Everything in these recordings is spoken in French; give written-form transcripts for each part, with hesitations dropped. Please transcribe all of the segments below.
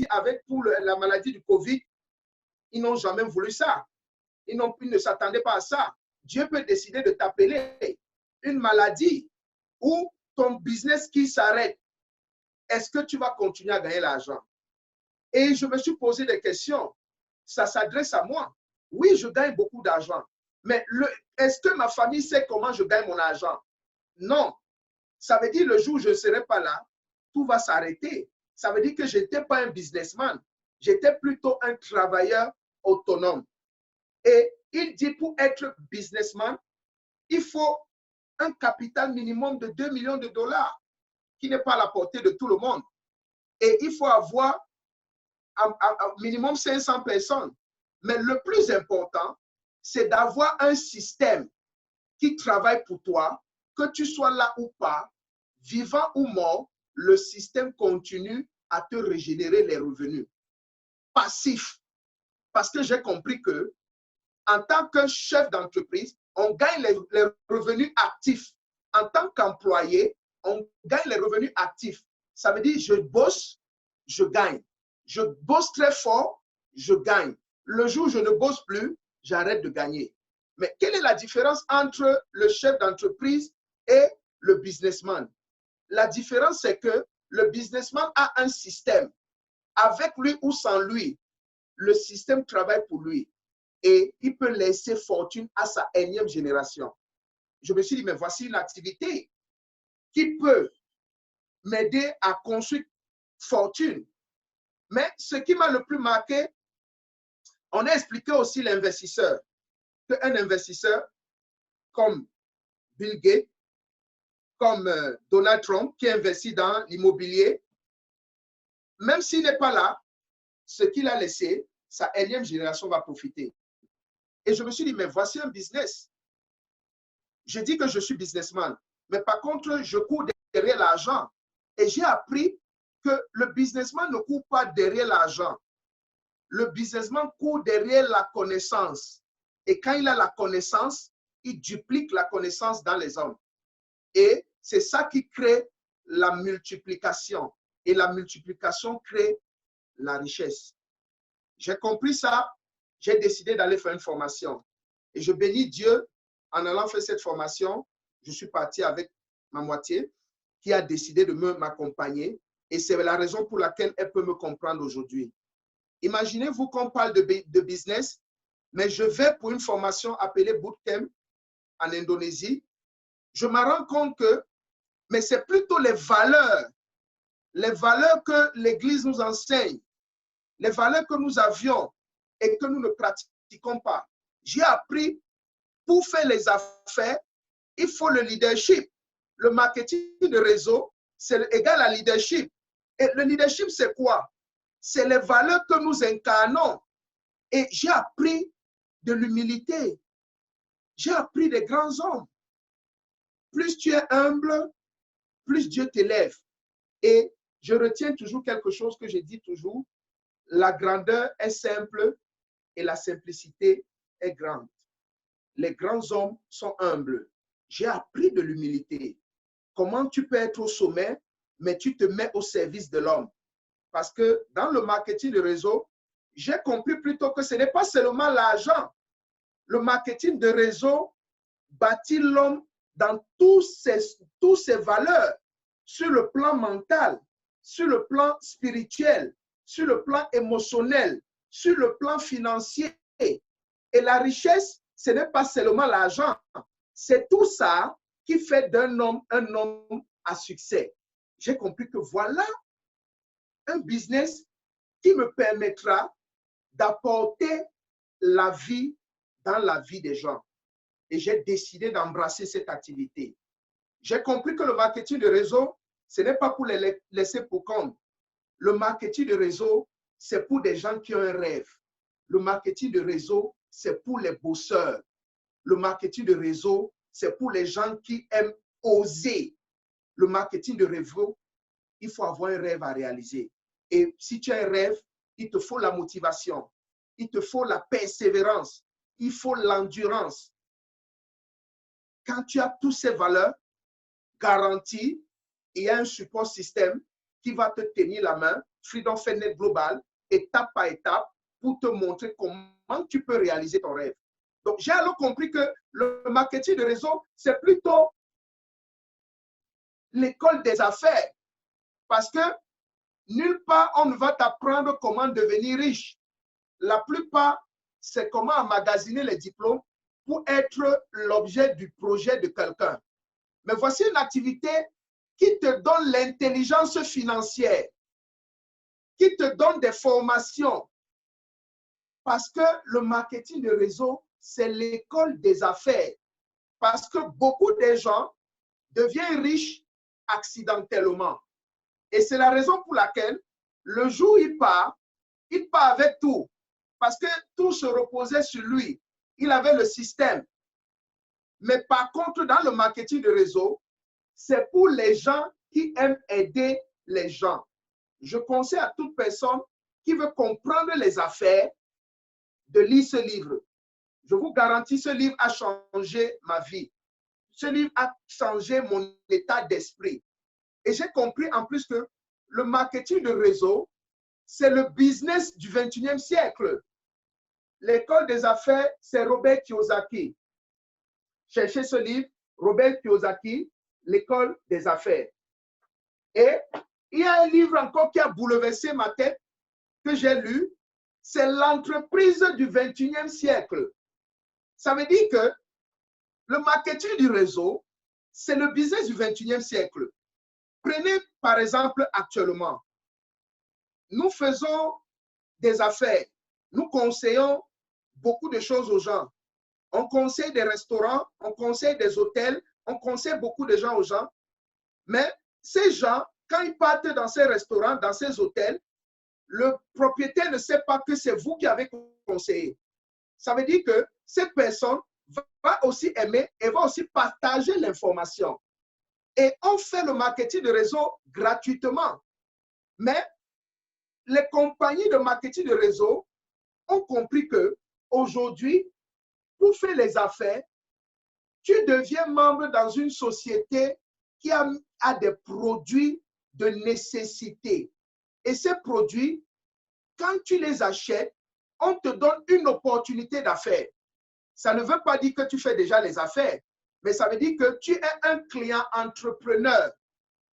avec pour la maladie du Covid, ils n'ont jamais voulu ça. Ils ne s'attendaient pas à ça. Dieu peut décider de t'appeler une maladie ou ton business qui s'arrête. Est-ce que tu vas continuer à gagner l'argent? Et je me suis posé des questions. Ça s'adresse à moi. Oui, je gagne beaucoup d'argent. Mais est-ce que ma famille sait comment je gagne mon argent? Non. Ça veut dire le jour où je ne serai pas là, tout va s'arrêter. Ça veut dire que je n'étais pas un businessman. J'étais plutôt un travailleur autonome. Et il dit pour être businessman, il faut un capital minimum de 2 millions de dollars qui n'est pas à la portée de tout le monde. Et il faut avoir un minimum 500 personnes. Mais le plus important, c'est d'avoir un système qui travaille pour toi, que tu sois là ou pas, vivant ou mort, le système continue à te régénérer les revenus passifs. Parce que j'ai compris que en tant que chef d'entreprise, on gagne les revenus actifs. En tant qu'employé, on gagne les revenus actifs. Ça veut dire je bosse, je gagne. Je bosse très fort, je gagne. Le jour où je ne bosse plus, j'arrête de gagner. Mais quelle est la différence entre le chef d'entreprise et le businessman? La différence, c'est que le businessman a un système. Avec lui ou sans lui, le système travaille pour lui. Et il peut laisser fortune à sa énième génération. Je me suis dit, mais voici une activité qui peut m'aider à construire fortune. Mais ce qui m'a le plus marqué, on a expliqué aussi l'investisseur. Qu'un investisseur comme Bill Gates, comme Donald Trump, qui investit dans l'immobilier, même s'il n'est pas là, ce qu'il a laissé, sa énième génération va profiter. Et je me suis dit, mais voici un business. Je dis que je suis businessman, mais par contre, je cours derrière l'argent. Et j'ai appris que le businessman ne court pas derrière l'argent. Le businessman court derrière la connaissance. Et quand il a la connaissance, il duplique la connaissance dans les hommes. Et c'est ça qui crée la multiplication. Et la multiplication crée la richesse. J'ai compris ça. J'ai décidé d'aller faire une formation. Et je bénis Dieu. En allant faire cette formation, je suis parti avec ma moitié qui a décidé de m'accompagner. Et c'est la raison pour laquelle elle peut me comprendre aujourd'hui. Imaginez-vous qu'on parle de business, mais je vais pour une formation appelée Bootcamp en Indonésie. Je me rends compte que, mais c'est plutôt les valeurs que l'Église nous enseigne, les valeurs que nous avions et que nous ne pratiquons pas. J'ai appris, pour faire les affaires, il faut le leadership. Le marketing de réseau, c'est égal à leadership. Et le leadership, c'est quoi? C'est les valeurs que nous incarnons. Et j'ai appris de l'humilité. J'ai appris des grands hommes. Plus tu es humble, plus Dieu t'élève. Et je retiens toujours quelque chose que je dis toujours. La grandeur est simple et la simplicité est grande. Les grands hommes sont humbles. J'ai appris de l'humilité. Comment tu peux être au sommet, mais tu te mets au service de l'homme. Parce que dans le marketing de réseau, j'ai compris plutôt que ce n'est pas seulement l'argent. Le marketing de réseau bâtit l'homme dans toutes ses valeurs, sur le plan mental, sur le plan spirituel, sur le plan émotionnel, sur le plan financier. Et la richesse, ce n'est pas seulement l'argent. C'est tout ça qui fait d'un homme un homme à succès. J'ai compris que voilà un business qui me permettra d'apporter la vie dans la vie des gens. Et j'ai décidé d'embrasser cette activité. J'ai compris que le marketing de réseau, ce n'est pas pour les laisser pour compte. Le marketing de réseau, c'est pour des gens qui ont un rêve. Le marketing de réseau, c'est pour les bosseurs. Le marketing de réseau, c'est pour les gens qui aiment oser. Le marketing de réseau, il faut avoir un rêve à réaliser. Et si tu as un rêve, il te faut la motivation, il te faut la persévérance, il faut l'endurance. Quand tu as toutes ces valeurs garanties, il y a un support système qui va te tenir la main, Freedom Fitnet Global, étape par étape, pour te montrer comment tu peux réaliser ton rêve. Donc, j'ai alors compris que le marketing de réseau, c'est plutôt l'école des affaires. Parce que nulle part, on ne va t'apprendre comment devenir riche. La plupart, c'est comment emmagasiner les diplômes pour être l'objet du projet de quelqu'un. Mais voici une activité qui te donne l'intelligence financière, qui te donne des formations. Parce que le marketing de réseau, c'est l'école des affaires. Parce que beaucoup de gens deviennent riches accidentellement. Et c'est la raison pour laquelle, le jour où il part avec tout. Parce que tout se reposait sur lui. Il avait le système. Mais par contre, dans le marketing de réseau, c'est pour les gens qui aiment aider les gens. Je conseille à toute personne qui veut comprendre les affaires de lire ce livre. Je vous garantis, ce livre a changé ma vie. Ce livre a changé mon état d'esprit. Et j'ai compris en plus que le marketing de réseau, c'est le business du 21e siècle. L'école des affaires, c'est Robert Kiyosaki. Cherchez ce livre, Robert Kiyosaki, l'école des affaires. Et il y a un livre encore qui a bouleversé ma tête, que j'ai lu, c'est l'entreprise du 21e siècle. Ça veut dire que le marketing du réseau, c'est le business du 21e siècle. Prenez par exemple actuellement, nous faisons des affaires, nous conseillons beaucoup de choses aux gens. On conseille des restaurants, on conseille des hôtels, on conseille beaucoup de gens aux gens. Mais ces gens, quand ils partent dans ces restaurants, dans ces hôtels, le propriétaire ne sait pas que c'est vous qui avez conseillé. Ça veut dire que cette personne va aussi aimer et va aussi partager l'information. Et on fait le marketing de réseau gratuitement. Mais les compagnies de marketing de réseau ont compris que aujourd'hui, pour faire les affaires, tu deviens membre dans une société qui a des produits de nécessité. Et ces produits, quand tu les achètes, on te donne une opportunité d'affaires. Ça ne veut pas dire que tu fais déjà les affaires, mais ça veut dire que tu es un client entrepreneur.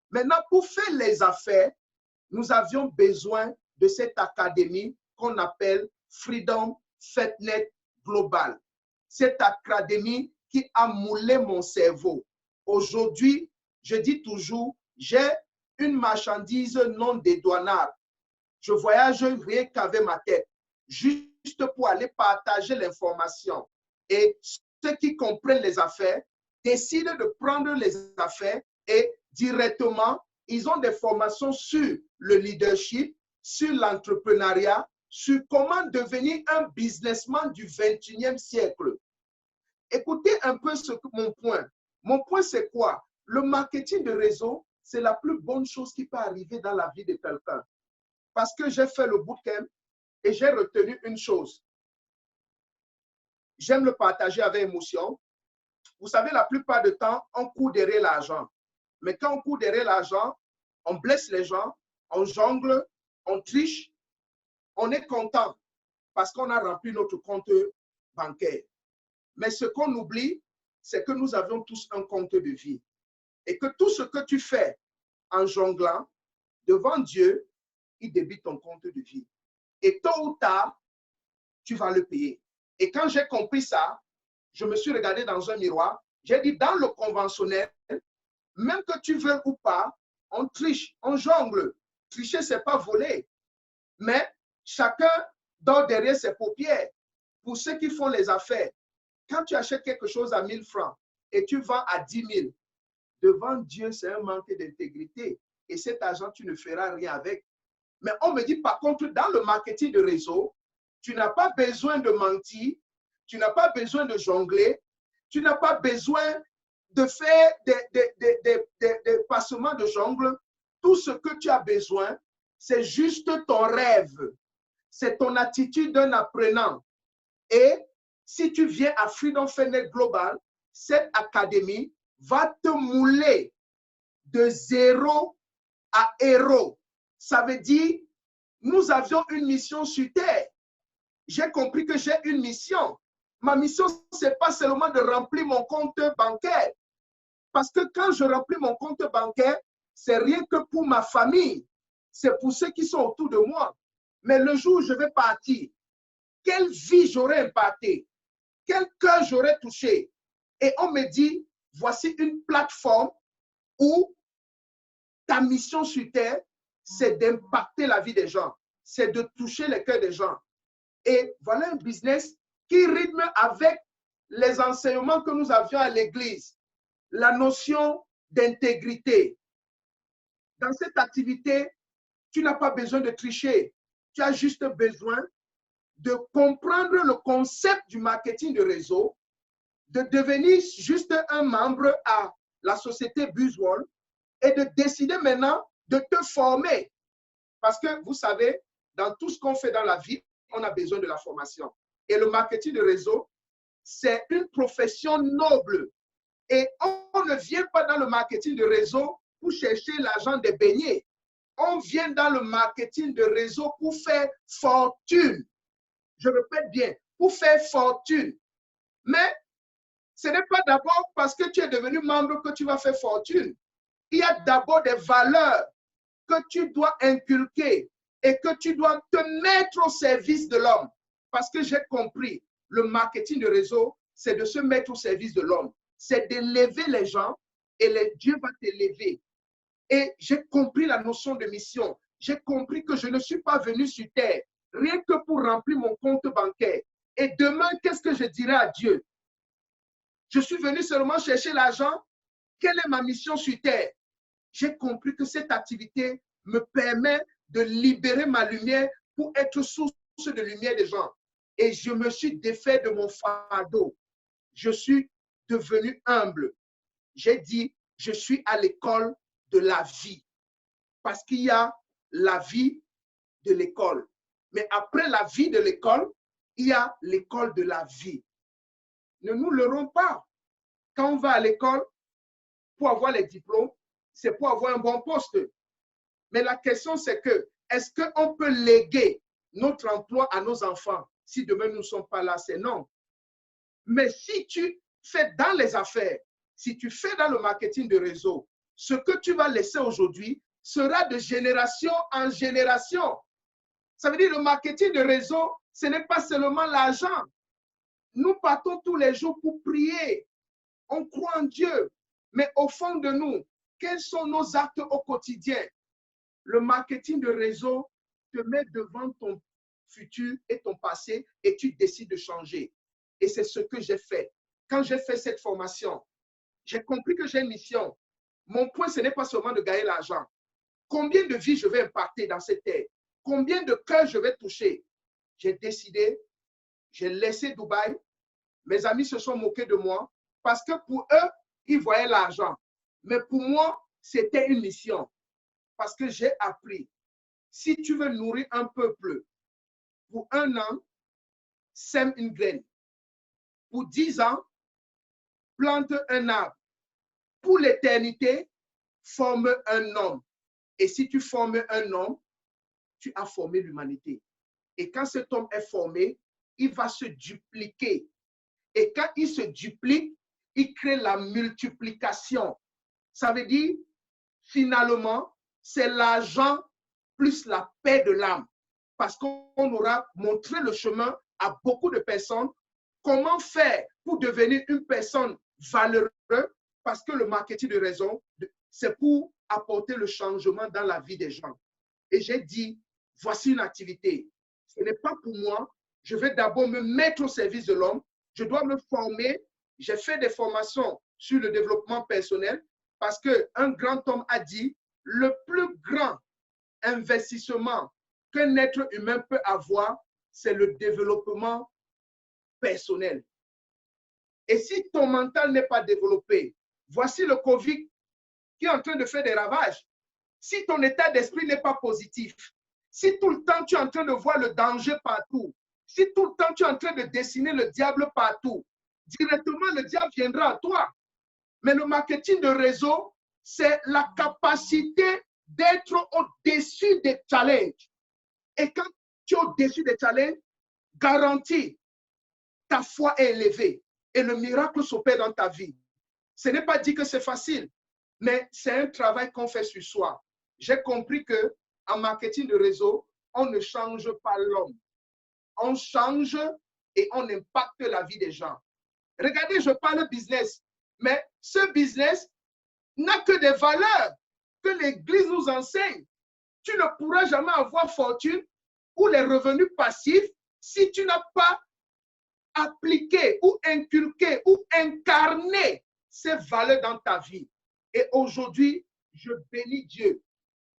Maintenant, pour faire les affaires, nous avions besoin de cette académie qu'on appelle Freedom Fitnet Global. Cette académie qui a moulé mon cerveau. Aujourd'hui, je dis toujours, j'ai une marchandise non dédouanable. Je voyage rien qu'avec ma tête, juste pour aller partager l'information. Et ceux qui comprennent les affaires décident de prendre les affaires et directement, ils ont des formations sur le leadership, sur l'entrepreneuriat, sur comment devenir un businessman du 21e siècle. Écoutez un peu mon point. Mon point, c'est quoi? Le marketing de réseau, c'est la plus bonne chose qui peut arriver dans la vie de quelqu'un. Parce que j'ai fait le bootcamp et j'ai retenu une chose. J'aime le partager avec émotion. Vous savez, la plupart du temps, on court derrière l'argent. Mais quand on court derrière l'argent, on blesse les gens, on jongle, on triche, on est content parce qu'on a rempli notre compte bancaire. Mais ce qu'on oublie, c'est que nous avions tous un compte de vie. Et que tout ce que tu fais en jonglant, devant Dieu, il débite ton compte de vie. Et tôt ou tard, tu vas le payer. Et quand j'ai compris ça, je me suis regardé dans un miroir. J'ai dit, dans le conventionnel, même que tu veux ou pas, on triche, on jongle. Tricher, ce n'est pas voler. Mais chacun dort derrière ses paupières. Pour ceux qui font les affaires, quand tu achètes quelque chose à 1000 francs et tu vends à 10 000, devant Dieu, c'est un manque d'intégrité. Et cet argent, tu ne feras rien avec. Mais on me dit, par contre, dans le marketing de réseau, tu n'as pas besoin de mentir, tu n'as pas besoin de jongler, tu n'as pas besoin de faire des passements de jongle. Tout ce que tu as besoin, c'est juste ton rêve. C'est ton attitude d'un apprenant. Et si tu viens à Freedom Fitnet Global, cette académie va te mouler de zéro à héros. Ça veut dire, nous avions une mission sur terre. J'ai compris que j'ai une mission. Ma mission, ce n'est pas seulement de remplir mon compte bancaire. Parce que quand je remplis mon compte bancaire, c'est rien que pour ma famille. C'est pour ceux qui sont autour de moi. Mais le jour où je vais partir, quelle vie j'aurai impacté? Quel cœur j'aurais touché? Et on me dit, voici une plateforme où ta mission sur terre, c'est d'impacter la vie des gens. C'est de toucher les cœurs des gens. Et voilà un business qui rythme avec les enseignements que nous avions à l'église. La notion d'intégrité. Dans cette activité, tu n'as pas besoin de tricher. Tu as juste besoin de comprendre le concept du marketing de réseau, de devenir juste un membre à la société BuzzWorld et de décider maintenant de te former. Parce que vous savez, dans tout ce qu'on fait dans la vie, on a besoin de la formation. Et le marketing de réseau, c'est une profession noble. Et on ne vient pas dans le marketing de réseau pour chercher l'argent des beignets. On vient dans le marketing de réseau pour faire fortune. Je répète bien, pour faire fortune. Mais ce n'est pas d'abord parce que tu es devenu membre que tu vas faire fortune. Il y a d'abord des valeurs que tu dois inculquer et que tu dois te mettre au service de l'homme. Parce que j'ai compris, le marketing de réseau, c'est de se mettre au service de l'homme. C'est d'élever les gens et Dieu va t'élever. Et j'ai compris la notion de mission. J'ai compris que je ne suis pas venu sur terre rien que pour remplir mon compte bancaire. Et demain, qu'est-ce que je dirai à Dieu? Je suis venu seulement chercher l'argent. Quelle est ma mission sur terre? J'ai compris que cette activité me permet de libérer ma lumière pour être source de lumière des gens. Et je me suis défait de mon fardeau. Je suis devenu humble. J'ai dit, je suis à l'école de la vie. Parce qu'il y a la vie de l'école. Mais après la vie de l'école, il y a l'école de la vie. Ne nous leurrons pas. Quand on va à l'école, pour avoir les diplômes, c'est pour avoir un bon poste. Mais la question, c'est que, est-ce qu'on peut léguer notre emploi à nos enfants? Si demain nous ne sommes pas là, c'est non. Mais si tu fais dans les affaires, si tu fais dans le marketing de réseau, ce que tu vas laisser aujourd'hui sera de génération en génération. Ça veut dire le marketing de réseau, ce n'est pas seulement l'argent. Nous partons tous les jours pour prier. On croit en Dieu. Mais au fond de nous, quels sont nos actes au quotidien? Le marketing de réseau te met devant ton futur et ton passé et tu décides de changer. Et c'est ce que j'ai fait. Quand j'ai fait cette formation, j'ai compris que j'ai une mission. Mon point, ce n'est pas seulement de gagner l'argent. Combien de vies je vais impacter dans cette terre? Combien de cœurs je vais toucher? J'ai décidé, j'ai laissé Dubaï. Mes amis se sont moqués de moi parce que pour eux, ils voyaient l'argent. Mais pour moi, c'était une mission. Parce que j'ai appris, si tu veux nourrir un peuple, pour 1 an, sème une graine. Pour 10 ans, plante un arbre. Pour l'éternité, forme un homme. Et si tu formes un homme, tu as formé l'humanité. Et quand cet homme est formé, il va se dupliquer. Et quand il se duplique, il crée la multiplication. Ça veut dire, finalement, c'est l'argent plus la paix de l'âme. Parce qu'on aura montré le chemin à beaucoup de personnes. Comment faire pour devenir une personne valeureuse? Parce que le marketing de raison, c'est pour apporter le changement dans la vie des gens. Et j'ai dit, voici une activité. Ce n'est pas pour moi. Je vais d'abord me mettre au service de l'homme. Je dois me former. J'ai fait des formations sur le développement personnel parce qu'un grand homme a dit, le plus grand investissement qu'un être humain peut avoir, c'est le développement personnel. Et si ton mental n'est pas développé, voici le Covid qui est en train de faire des ravages. Si ton état d'esprit n'est pas positif, si tout le temps tu es en train de voir le danger partout, si tout le temps tu es en train de dessiner le diable partout, directement le diable viendra à toi. Mais le marketing de réseau, c'est la capacité d'être au-dessus des challenges. Et quand tu es au-dessus des challenges, garantis, ta foi est élevée et le miracle s'opère dans ta vie. Ce n'est pas dit que c'est facile, mais c'est un travail qu'on fait sur soi. J'ai compris qu'en marketing de réseau, on ne change pas l'homme. On change et on impacte la vie des gens. Regardez, je parle business, mais ce business n'a que des valeurs que l'Église nous enseigne. Tu ne pourras jamais avoir fortune ou les revenus passifs si tu n'as pas appliqué ou inculqué ou incarné ces valeurs dans ta vie. Et aujourd'hui, je bénis Dieu.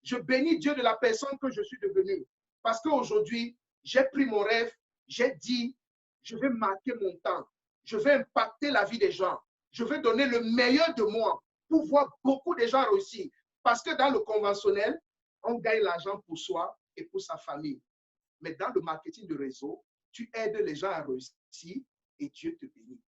Je bénis Dieu de la personne que je suis devenue. Parce qu'aujourd'hui, j'ai pris mon rêve, j'ai dit, je vais marquer mon temps. Je vais impacter la vie des gens. Je vais donner le meilleur de moi pour voir beaucoup de gens réussir. Parce que dans le conventionnel, on gagne l'argent pour soi et pour sa famille. Mais dans le marketing de réseau, tu aides les gens à réussir et Dieu te bénit.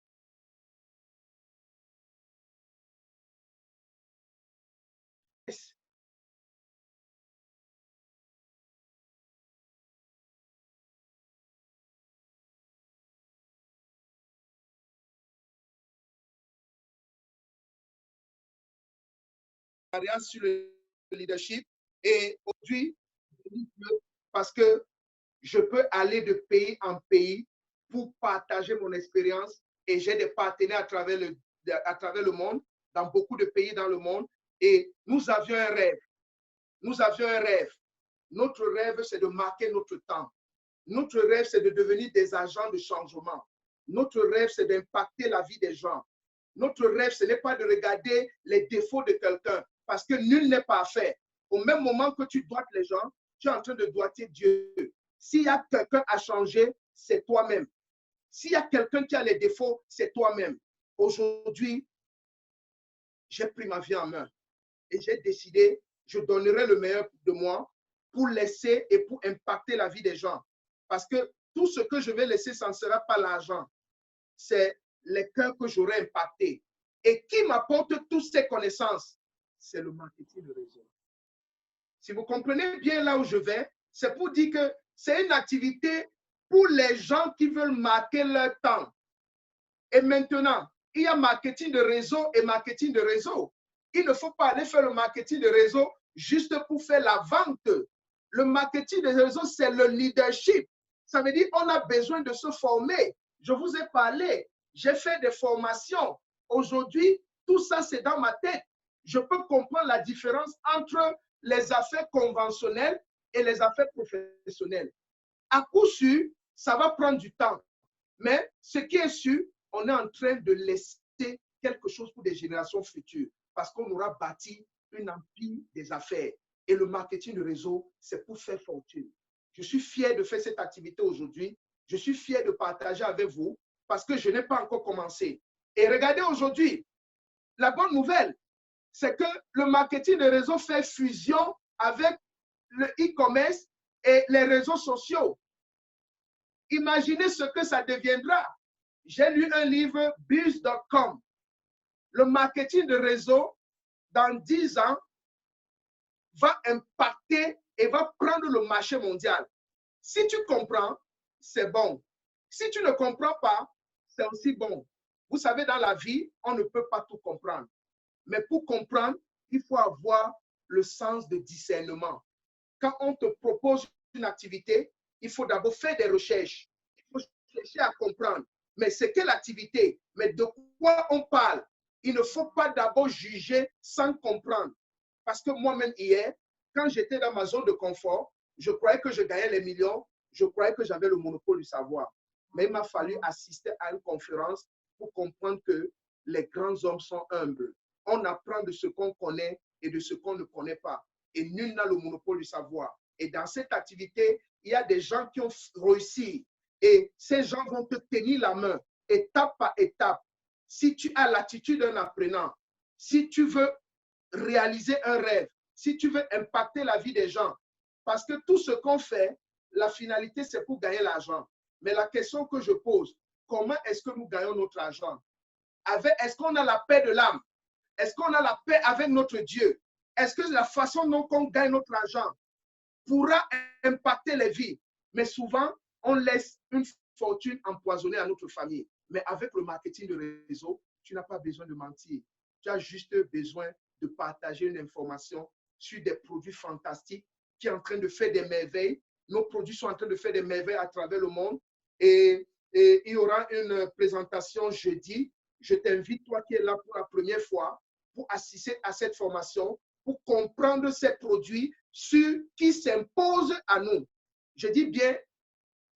Sur le leadership et aujourd'hui, parce que je peux aller de pays en pays pour partager mon expérience et j'ai des partenaires à travers le monde, dans beaucoup de pays dans le monde et nous avions un rêve. Nous avions un rêve. Notre rêve, c'est de marquer notre temps. Notre rêve, c'est de devenir des agents de changement. Notre rêve, c'est d'impacter la vie des gens. Notre rêve, ce n'est pas de regarder les défauts de quelqu'un, parce que nul n'est parfait. Au même moment que tu doites les gens, tu es en train de doiter Dieu. S'il y a quelqu'un à changer, c'est toi-même. S'il y a quelqu'un qui a les défauts, c'est toi-même. Aujourd'hui, j'ai pris ma vie en main et j'ai décidé, je donnerai le meilleur de moi pour laisser et pour impacter la vie des gens. Parce que tout ce que je vais laisser, ça ne sera pas l'argent. C'est les cœurs que j'aurai impactés. Et qui m'apporte toutes ces connaissances? C'est le marketing de réseau. Si vous comprenez bien là où je vais, c'est pour dire que c'est une activité pour les gens qui veulent marquer leur temps. Et maintenant, il y a marketing de réseau et marketing de réseau. Il ne faut pas aller faire le marketing de réseau juste pour faire la vente. Le marketing de réseau, c'est le leadership. Ça veut dire qu'on a besoin de se former. Je vous ai parlé, j'ai fait des formations. Aujourd'hui, tout ça, c'est dans ma tête. Je peux comprendre la différence entre les affaires conventionnelles et les affaires professionnelles. À coup sûr, ça va prendre du temps. Mais ce qui est sûr, on est en train de laisser quelque chose pour des générations futures parce qu'on aura bâti un empire des affaires. Et le marketing de réseau, c'est pour faire fortune. Je suis fier de faire cette activité aujourd'hui. Je suis fier de partager avec vous parce que je n'ai pas encore commencé. Et regardez aujourd'hui, la bonne nouvelle, c'est que le marketing de réseau fait fusion avec le e-commerce et les réseaux sociaux. Imaginez ce que ça deviendra. J'ai lu un livre, Buzz.com. Le marketing de réseau, dans 10 ans, va impacter et va prendre le marché mondial. Si tu comprends, c'est bon. Si tu ne comprends pas, c'est aussi bon. Vous savez, dans la vie, on ne peut pas tout comprendre. Mais pour comprendre, il faut avoir le sens de discernement. Quand on te propose une activité, il faut d'abord faire des recherches. Il faut chercher à comprendre. Mais c'est quelle activité? Mais de quoi on parle? Il ne faut pas d'abord juger sans comprendre. Parce que moi-même, hier, quand j'étais dans ma zone de confort, je croyais que je gagnais les millions, je croyais que j'avais le monopole du savoir. Mais il m'a fallu assister à une conférence pour comprendre que les grands hommes sont humbles. On apprend de ce qu'on connaît et de ce qu'on ne connaît pas. Et nul n'a le monopole du savoir. Et dans cette activité, il y a des gens qui ont réussi. Et ces gens vont te tenir la main, étape par étape. Si tu as l'attitude d'un apprenant, si tu veux réaliser un rêve, si tu veux impacter la vie des gens, parce que tout ce qu'on fait, la finalité, c'est pour gagner l'argent. Mais la question que je pose, comment est-ce que nous gagnons notre argent? Est-ce qu'on a la paix de l'âme? Est-ce qu'on a la paix avec notre Dieu? Est-ce que la façon dont on gagne notre argent pourra impacter les vies? Mais souvent, on laisse une fortune empoisonnée à notre famille. Mais avec le marketing de réseau, tu n'as pas besoin de mentir. Tu as juste besoin de partager une information sur des produits fantastiques qui sont en train de faire des merveilles. Nos produits sont en train de faire des merveilles à travers le monde. Et il y aura une présentation jeudi. Je t'invite, toi qui es là pour la première fois, pour assister à cette formation, pour comprendre ces produits qui s'imposent à nous. Je dis bien,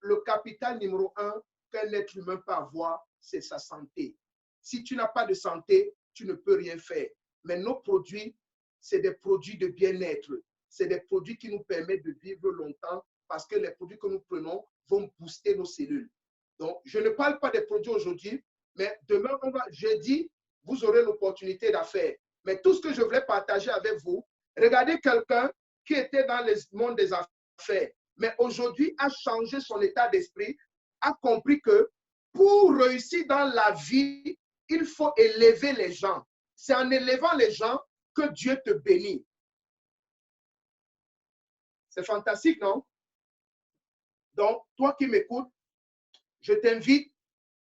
le capital numéro 1 qu'un être humain peut avoir, c'est sa santé. Si tu n'as pas de santé, tu ne peux rien faire. Mais nos produits, c'est des produits de bien-être. C'est des produits qui nous permettent de vivre longtemps parce que les produits que nous prenons vont booster nos cellules. Donc, je ne parle pas des produits aujourd'hui, mais demain, jeudi, vous aurez l'opportunité d'affaires. Mais tout ce que je voulais partager avec vous, regardez quelqu'un qui était dans le monde des affaires, mais aujourd'hui a changé son état d'esprit, a compris que pour réussir dans la vie, il faut élever les gens. C'est en élevant les gens que Dieu te bénit. C'est fantastique, non? Donc, toi qui m'écoutes, je t'invite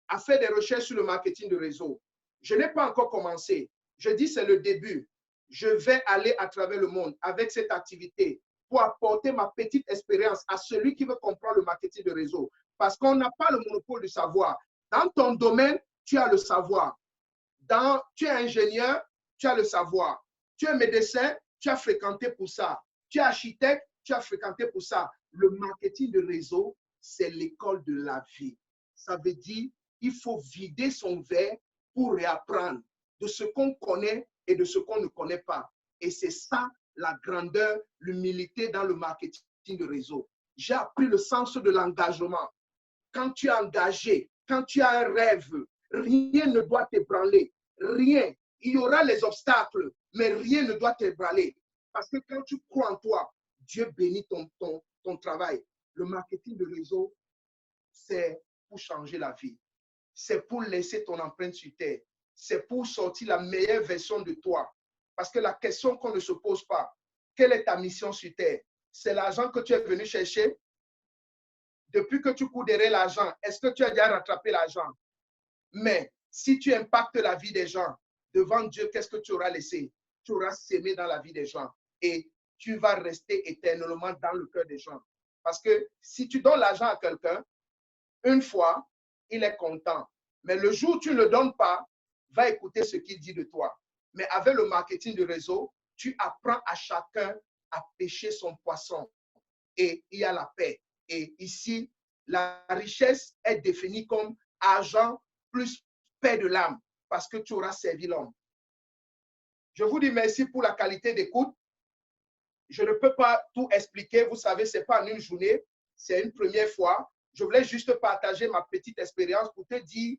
à faire des recherches sur le marketing de réseau. Je n'ai pas encore commencé. Je dis c'est le début. Je vais aller à travers le monde avec cette activité pour apporter ma petite expérience à celui qui veut comprendre le marketing de réseau. Parce qu'on n'a pas le monopole du savoir. Dans ton domaine, tu as le savoir. Tu es ingénieur, tu as le savoir. Tu es médecin, tu as fréquenté pour ça. Tu es architecte, tu as fréquenté pour ça. Le marketing de réseau, c'est l'école de la vie. Ça veut dire qu'il faut vider son verre pour réapprendre de ce qu'on connaît et de ce qu'on ne connaît pas. Et c'est ça la grandeur, l'humilité dans le marketing de réseau. J'ai appris le sens de l'engagement. Quand tu es engagé, quand tu as un rêve, rien ne doit t'ébranler. Rien. Il y aura les obstacles, mais rien ne doit t'ébranler. Parce que quand tu crois en toi, Dieu bénit ton travail. Le marketing de réseau, c'est pour changer la vie. C'est pour laisser ton empreinte sur terre. C'est pour sortir la meilleure version de toi. Parce que la question qu'on ne se pose pas, quelle est ta mission sur terre? C'est l'argent que tu es venu chercher. Depuis que tu cours derrière l'argent, est-ce que tu as déjà rattrapé l'argent? Mais si tu impactes la vie des gens, devant Dieu, qu'est-ce que tu auras laissé? Tu auras sémé dans la vie des gens et tu vas rester éternellement dans le cœur des gens. Parce que si tu donnes l'argent à quelqu'un, une fois, il est content. Mais le jour où tu ne le donnes pas, va écouter ce qu'il dit de toi. Mais avec le marketing de réseau, tu apprends à chacun à pêcher son poisson et il y a la paix. Et ici, la richesse est définie comme argent plus paix de l'âme parce que tu auras servi l'homme. Je vous dis merci pour la qualité d'écoute. Je ne peux pas tout expliquer. Vous savez, ce n'est pas en une journée. C'est une première fois. Je voulais juste partager ma petite expérience pour te dire,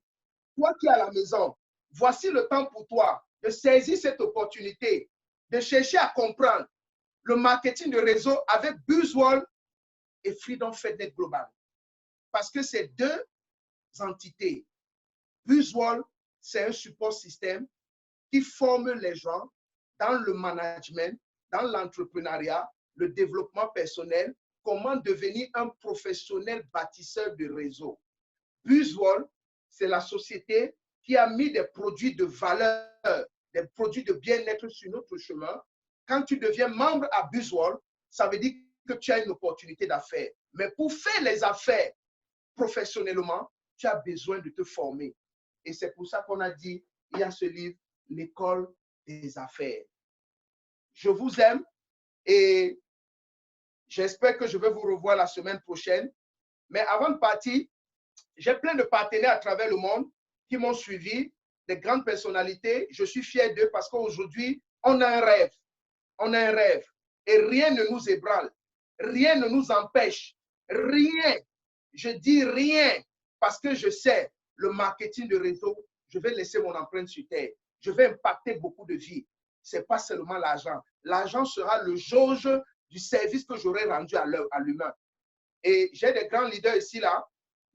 toi qui es à la maison, voici le temps pour toi de saisir cette opportunité, de chercher à comprendre le marketing de réseau avec BuzzWorld et Freedom FedNet Global. Parce que c'est deux entités. BuzzWorld, c'est un support système qui forme les gens dans le management, dans l'entrepreneuriat, le développement personnel, comment devenir un professionnel bâtisseur de réseau. BuzzWorld, c'est la société qui a mis des produits de valeur, des produits de bien-être sur notre chemin. Quand tu deviens membre à BuzzWorld, ça veut dire que tu as une opportunité d'affaires. Mais pour faire les affaires professionnellement, tu as besoin de te former. Et c'est pour ça qu'on a dit, il y a ce livre, L'école des affaires. Je vous aime et j'espère que je vais vous revoir la semaine prochaine. Mais avant de partir, j'ai plein de partenaires à travers le monde qui m'ont suivi, des grandes personnalités. Je suis fier d'eux parce qu'aujourd'hui, on a un rêve. On a un rêve. Et rien ne nous ébranle. Rien ne nous empêche. Rien. Je dis rien parce que je sais le marketing de réseau, je vais laisser mon empreinte sur terre. Je vais impacter beaucoup de vies. Ce n'est pas seulement l'argent. L'argent sera le jauge du service que j'aurai rendu à l'humain. Et j'ai des grands leaders ici, là.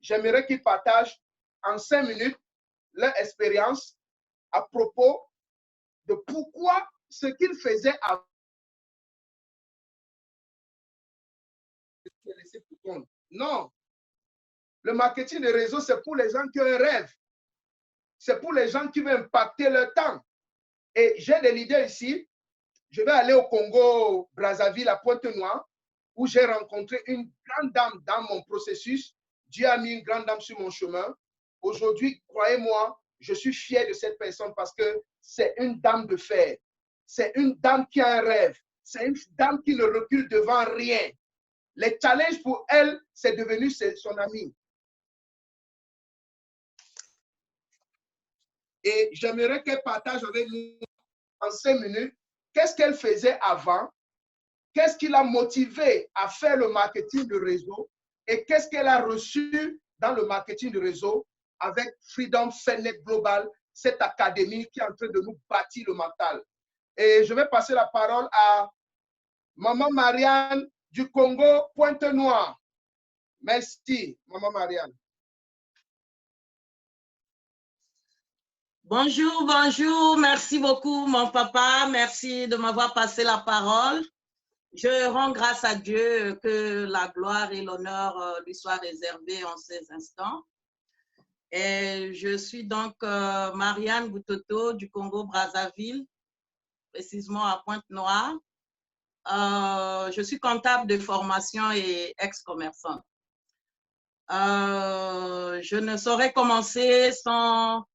J'aimerais qu'ils partagent en 5 minutes leur expérience à propos de pourquoi ce qu'ils faisaient avant Non. Le marketing de réseau, c'est pour les gens qui ont un rêve. C'est pour les gens qui veulent impacter leur temps. Et j'ai des leaders ici. Je vais aller au Congo, Brazzaville, à Pointe-Noire, où j'ai rencontré une grande dame dans mon processus. Dieu a mis une grande dame sur mon chemin. Aujourd'hui, croyez-moi, je suis fier de cette personne parce que c'est une dame de fer. C'est une dame qui a un rêve. C'est une dame qui ne recule devant rien. Les challenges pour elle, c'est devenu son amie. Et j'aimerais qu'elle partage avec nous en 5 minutes qu'est-ce qu'elle faisait avant, qu'est-ce qui l'a motivé à faire le marketing de réseau et qu'est-ce qu'elle a reçu dans le marketing de réseau avec Freedom Fennet Global, cette académie qui est en train de nous bâtir le mental. Et je vais passer la parole à Maman Marianne du Congo, Pointe-Noire. Merci, Maman Marianne. Bonjour, bonjour. Merci beaucoup, mon papa. Merci de m'avoir passé la parole. Je rends grâce à Dieu que la gloire et l'honneur lui soient réservés en ces instants. Et je suis donc Marianne Boutoto du Congo-Brazzaville, précisément à Pointe-Noire. Je suis comptable de formation et ex-commerçante. Je ne saurais commencer sans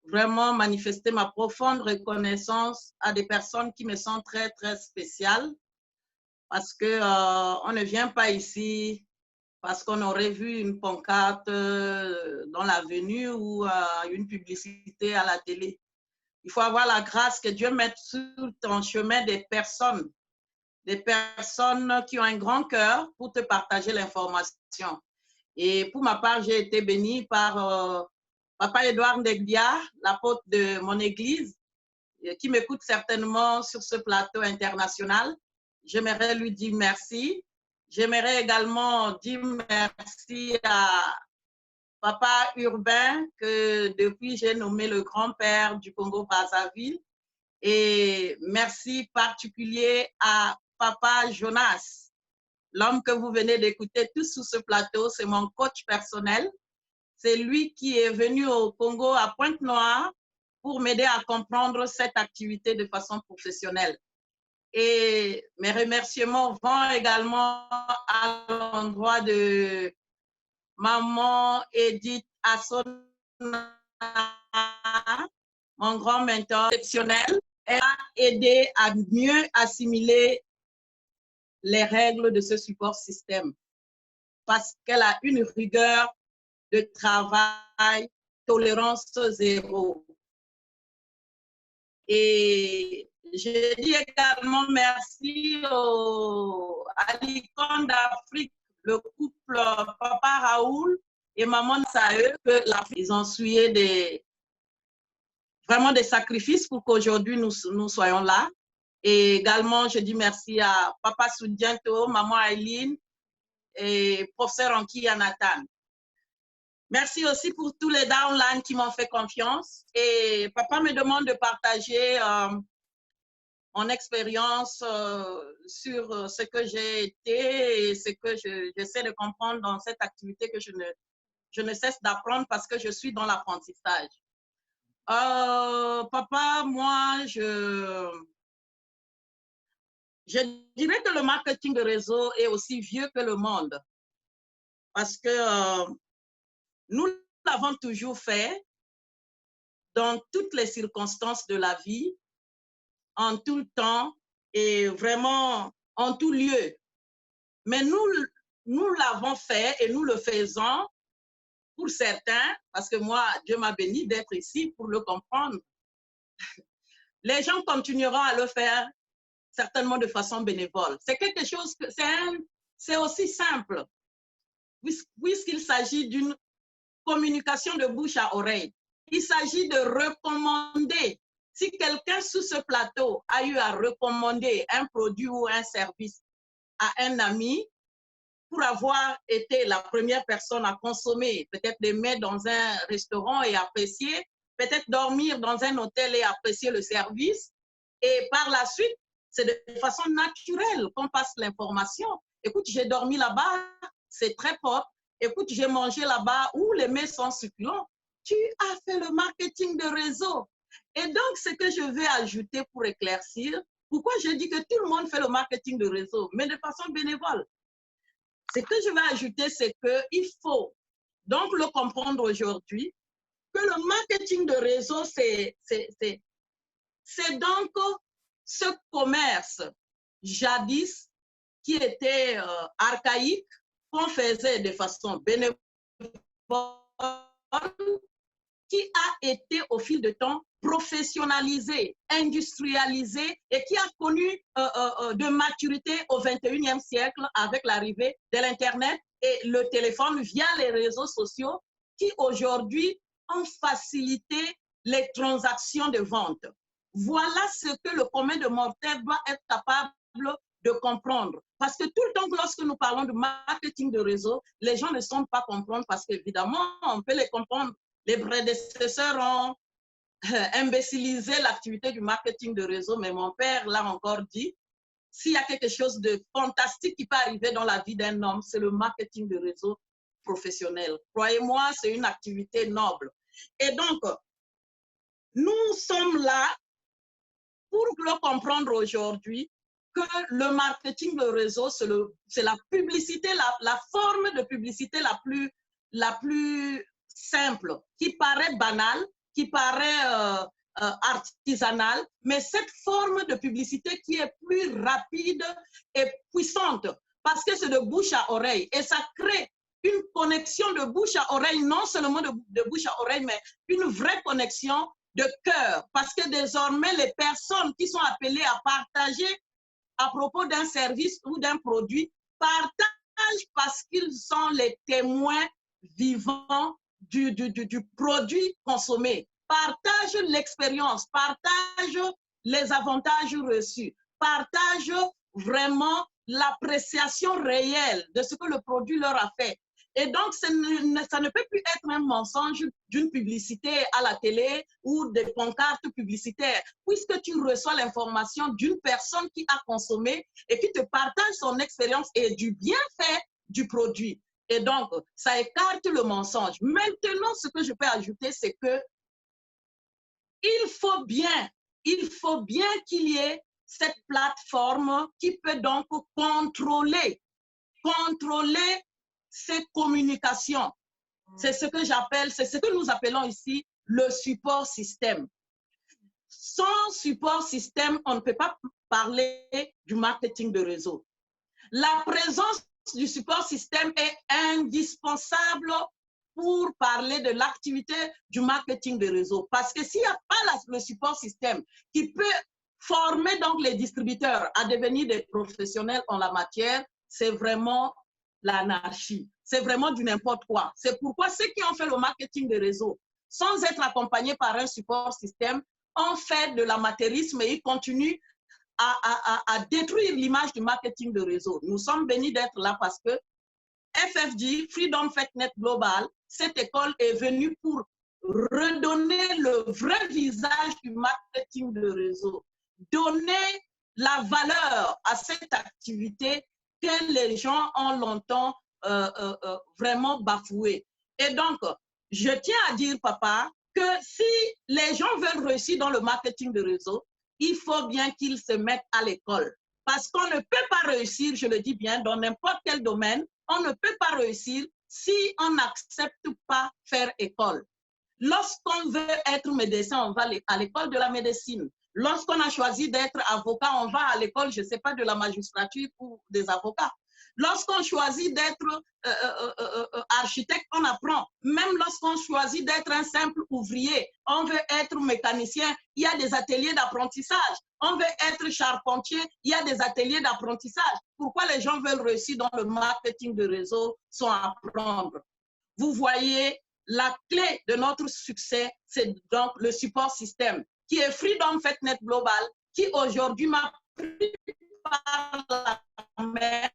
vraiment manifester ma profonde reconnaissance à des personnes qui me sont très, très spéciales parce que on ne vient pas ici parce qu'on aurait vu une pancarte dans l'avenue ou une publicité à la télé. Il faut avoir la grâce que Dieu mette sur ton chemin des personnes qui ont un grand cœur pour te partager l'information. Et pour ma part, j'ai été bénie par Papa Edouard Ndeglia, l'apôtre de mon église, qui m'écoute certainement sur ce plateau international. J'aimerais lui dire merci. J'aimerais également dire merci à Papa Urbain, que depuis j'ai nommé le grand-père du Congo-Brazzaville. Et merci particulier à Papa Jonas, l'homme que vous venez d'écouter tous sur ce plateau. C'est mon coach personnel. C'est lui qui est venu au Congo à Pointe-Noire pour m'aider à comprendre cette activité de façon professionnelle. Et mes remerciements vont également à l'endroit de maman Edith Assona, mon grand mentor exceptionnel. Elle a aidé à mieux assimiler les règles de ce support système parce qu'elle a une rigueur de travail, tolérance zéro. Et je dis également merci à l'icône d'Afrique, le couple Papa Raoul et Maman Sae, ils ont suivi vraiment des sacrifices pour qu'aujourd'hui nous soyons là. Et également, je dis merci à Papa Soudiento, Maman Aileen et Professeur Anki Yanathan. Merci aussi pour tous les downlines qui m'ont fait confiance. Et papa me demande de partager mon expérience sur ce que j'ai été et ce que j'essaie de comprendre dans cette activité que je ne cesse d'apprendre parce que je suis dans l'apprentissage. Papa, moi, je dirais que le marketing de réseau est aussi vieux que le monde parce que nous l'avons toujours fait dans toutes les circonstances de la vie, en tout temps et vraiment en tout lieu. Mais nous l'avons fait et nous le faisons pour certains, parce que moi, Dieu m'a béni d'être ici pour le comprendre. Les gens continueront à le faire certainement de façon bénévole. C'est quelque chose que c'est aussi simple, puisqu'il s'agit d'une communication de bouche à oreille. Il s'agit de recommander. Si quelqu'un sous ce plateau a eu à recommander un produit ou un service à un ami pour avoir été la première personne à consommer, peut-être les mettre dans un restaurant et apprécier, peut-être dormir dans un hôtel et apprécier le service, et par la suite, c'est de façon naturelle qu'on passe l'information. Écoute, j'ai dormi là-bas, c'est très propre. Écoute, j'ai mangé là-bas où les mets sont succulents. Tu as fait le marketing de réseau. Et donc, ce que je vais ajouter pour éclaircir, pourquoi je dis que tout le monde fait le marketing de réseau, mais de façon bénévole. Ce que je vais ajouter, c'est qu'il faut donc le comprendre aujourd'hui, que le marketing de réseau, c'est donc ce commerce jadis qui était archaïque, qu'on faisait de façon bénévole, qui a été au fil du temps professionnalisé, industrialisé et qui a connu de maturité au 21e siècle avec l'arrivée de l'Internet et le téléphone via les réseaux sociaux qui aujourd'hui ont facilité les transactions de vente. Voilà ce que le commun de mortels doit être capable de comprendre. Parce que tout le temps, lorsque nous parlons de marketing de réseau, les gens ne semblent pas comprendre parce qu'évidemment, on peut les comprendre. Les prédécesseurs ont imbécilisé l'activité du marketing de réseau, mais mon père l'a encore dit, s'il y a quelque chose de fantastique qui peut arriver dans la vie d'un homme, c'est le marketing de réseau professionnel. Croyez-moi, c'est une activité noble. Et donc, nous sommes là pour le comprendre aujourd'hui que le marketing de réseau, c'est la publicité, la forme de publicité la plus simple, qui paraît banale, qui paraît artisanale, mais cette forme de publicité qui est plus rapide et puissante, parce que c'est de bouche à oreille, et ça crée une connexion de bouche à oreille, non seulement de bouche à oreille, mais une vraie connexion de cœur, parce que désormais, les personnes qui sont appelées à partager à propos d'un service ou d'un produit partagent parce qu'ils sont les témoins vivants du produit consommé, partagent l'expérience, partagent les avantages reçus, partagent vraiment l'appréciation réelle de ce que le produit leur a fait. Et donc, ça ne peut plus être un mensonge d'une publicité à la télé ou des pancartes publicitaires, puisque tu reçois l'information d'une personne qui a consommé et qui te partage son expérience et du bienfait du produit. Et donc, ça écarte le mensonge. Maintenant, ce que je peux ajouter, c'est que il faut bien qu'il y ait cette plateforme qui peut donc contrôler ces communications. C'est ce que j'appelle, c'est ce que nous appelons ici le support système. Sans support système, on ne peut pas parler du marketing de réseau. La présence du support système est indispensable pour parler de l'activité du marketing de réseau. Parce que s'il n'y a pas le support système qui peut former donc les distributeurs à devenir des professionnels en la matière, c'est vraiment l'anarchie. C'est vraiment du n'importe quoi. C'est pourquoi ceux qui ont fait le marketing de réseau, sans être accompagnés par un support système, ont fait de l'amateurisme et ils continuent à détruire l'image du marketing de réseau. Nous sommes bénis d'être là parce que FFG, Freedom FedNet Global, cette école est venue pour redonner le vrai visage du marketing de réseau, donner la valeur à cette activité que les gens ont longtemps vraiment bafouée. Et donc, je tiens à dire, papa, que si les gens veulent réussir dans le marketing de réseau, il faut bien qu'ils se mettent à l'école. Parce qu'on ne peut pas réussir, je le dis bien, dans n'importe quel domaine, on ne peut pas réussir si on n'accepte pas faire école. Lorsqu'on veut être médecin, on va à l'école de la médecine. Lorsqu'on a choisi d'être avocat, on va à l'école, je ne sais pas, de la magistrature ou des avocats. Lorsqu'on choisit d'être architecte, on apprend. Même lorsqu'on choisit d'être un simple ouvrier, on veut être mécanicien, il y a des ateliers d'apprentissage. On veut être charpentier, il y a des ateliers d'apprentissage. Pourquoi les gens veulent réussir dans le marketing de réseau sans apprendre? Vous voyez, la clé de notre succès, c'est donc le support système, qui est Freedom FedNet Global, qui aujourd'hui m'a pris par la main.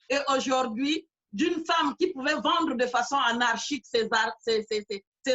Et aujourd'hui, d'une femme qui pouvait vendre de façon anarchique ses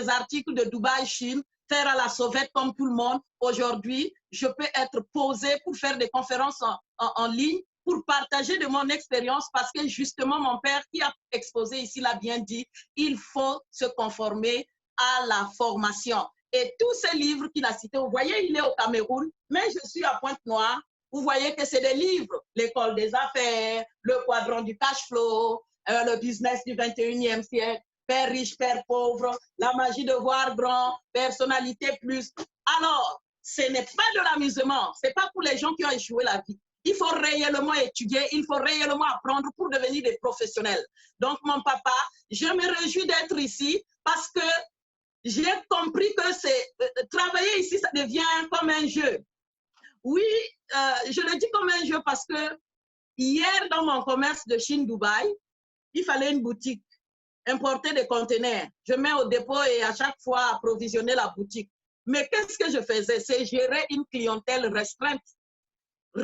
articles de Dubaï, Chine, faire à la sauvette comme tout le monde, aujourd'hui, je peux être posée pour faire des conférences en ligne pour partager de mon expérience parce que justement mon père qui a exposé ici l'a bien dit, il faut se conformer à la formation. Et tous ces livres qu'il a cités, vous voyez, il est au Cameroun, mais je suis à Pointe-Noire. Vous voyez que c'est des livres, l'école des affaires, le quadrant du cash flow, le business du 21e siècle, père riche, père pauvre, la magie de voir grand, personnalité plus. Alors, ce n'est pas de l'amusement, ce n'est pas pour les gens qui ont échoué la vie. Il faut réellement étudier, il faut réellement apprendre pour devenir des professionnels. Donc, mon papa, je me réjouis d'être ici parce que j'ai compris que travailler ici, ça devient comme un jeu. Oui, je le dis comme un jeu parce que hier, dans mon commerce de Chine-Dubaï, il fallait une boutique, importer des conteneurs. Je mets au dépôt et à chaque fois approvisionner la boutique. Mais qu'est-ce que je faisais? C'est gérer une clientèle restreinte.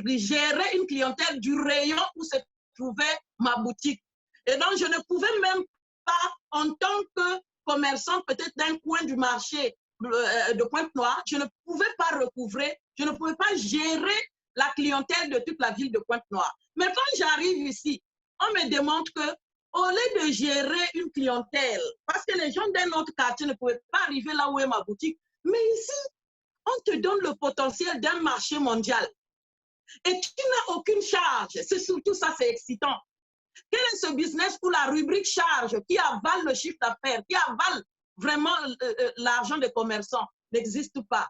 Gérer une clientèle du rayon où se trouvait ma boutique. Et donc, je ne pouvais même pas, en tant que commerçant, peut-être d'un coin du marché de Pointe-Noire, je ne pouvais pas recouvrer, je ne pouvais pas gérer la clientèle de toute la ville de Pointe-Noire. Mais quand j'arrive ici, on me demande que, au lieu de gérer une clientèle, parce que les gens d'un autre quartier ne pouvaient pas arriver là où est ma boutique, mais ici, on te donne le potentiel d'un marché mondial. Et tu n'as aucune charge. C'est surtout ça, c'est excitant. Quel est ce business où la rubrique charge qui avale le chiffre d'affaires, qui avale vraiment l'argent des commerçants n'existe pas?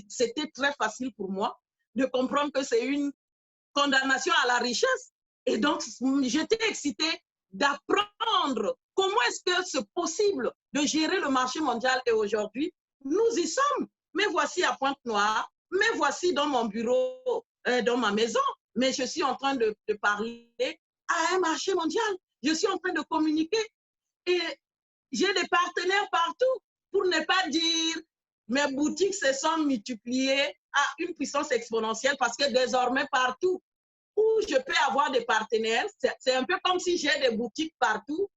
C'était très facile pour moi de comprendre que c'est une condamnation à la richesse. Et donc, j'étais excitée d'apprendre comment est-ce que c'est possible de gérer le marché mondial. Et aujourd'hui, nous y sommes. Mais voici à Pointe-Noire, mais voici dans mon bureau, dans ma maison, mais je suis en train de parler à un marché mondial. Je suis en train de communiquer et j'ai des partenaires partout pour ne pas dire mes boutiques se sont multipliées à une puissance exponentielle parce que désormais partout où je peux avoir des partenaires, c'est un peu comme si j'ai des boutiques partout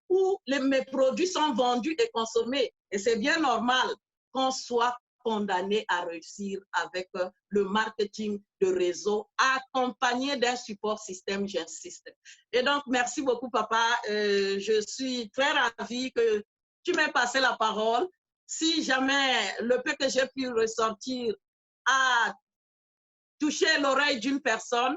où mes produits sont vendus et consommés. Et c'est bien normal qu'on soit condamné à réussir avec le marketing de réseau accompagné d'un support système, j'insiste. Et donc, merci beaucoup, papa. Je suis très ravie que tu m'aies passé la parole. Si jamais le peu que j'ai pu ressortir a touché l'oreille d'une personne,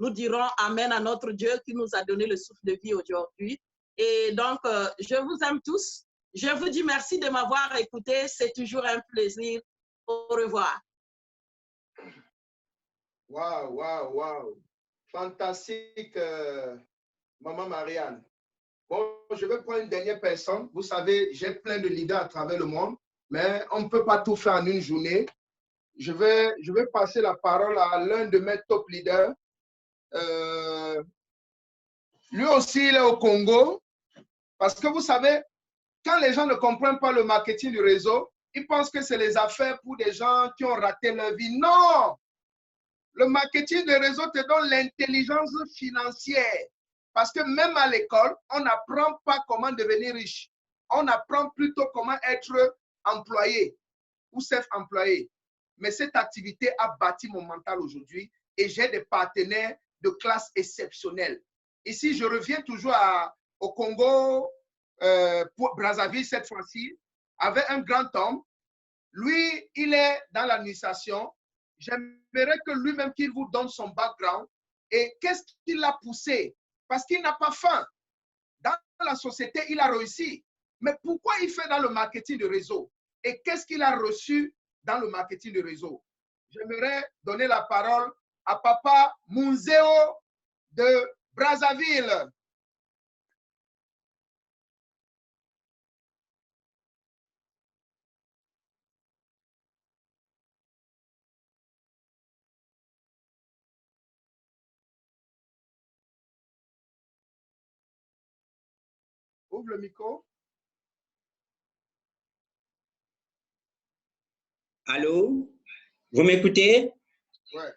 nous dirons Amen à notre Dieu qui nous a donné le souffle de vie aujourd'hui. Et donc, je vous aime tous. Je vous dis merci de m'avoir écouté. C'est toujours un plaisir. Au revoir. Waouh, waouh, waouh. Fantastique, Maman Marianne. Bon, je vais prendre une dernière personne. Vous savez, j'ai plein de leaders à travers le monde, mais on ne peut pas tout faire en une journée. Je vais passer la parole à l'un de mes top leaders. Lui aussi, il est au Congo. Parce que vous savez, quand les gens ne comprennent pas le marketing du réseau, ils pensent que c'est les affaires pour des gens qui ont raté leur vie. Non! Le marketing du réseau te donne l'intelligence financière. Parce que même à l'école, on n'apprend pas comment devenir riche. On apprend plutôt comment être employé ou self-employé. Mais cette activité a bâti mon mental aujourd'hui et j'ai des partenaires de classe exceptionnelle. Ici, je reviens toujours au Congo, pour Brazzaville cette fois-ci, avec un grand homme. Lui, il est dans l'administration. J'aimerais que lui-même qu'il vous donne son background et qu'est-ce qui l'a poussé. Parce qu'il n'a pas faim. Dans la société, il a réussi. Mais pourquoi il fait dans le marketing de réseau? Et qu'est-ce qu'il a reçu dans le marketing de réseau? J'aimerais donner la parole à Papa Munzeo de Brazzaville. Ouvre le micro. Allô? Vous m'écoutez? Ouais.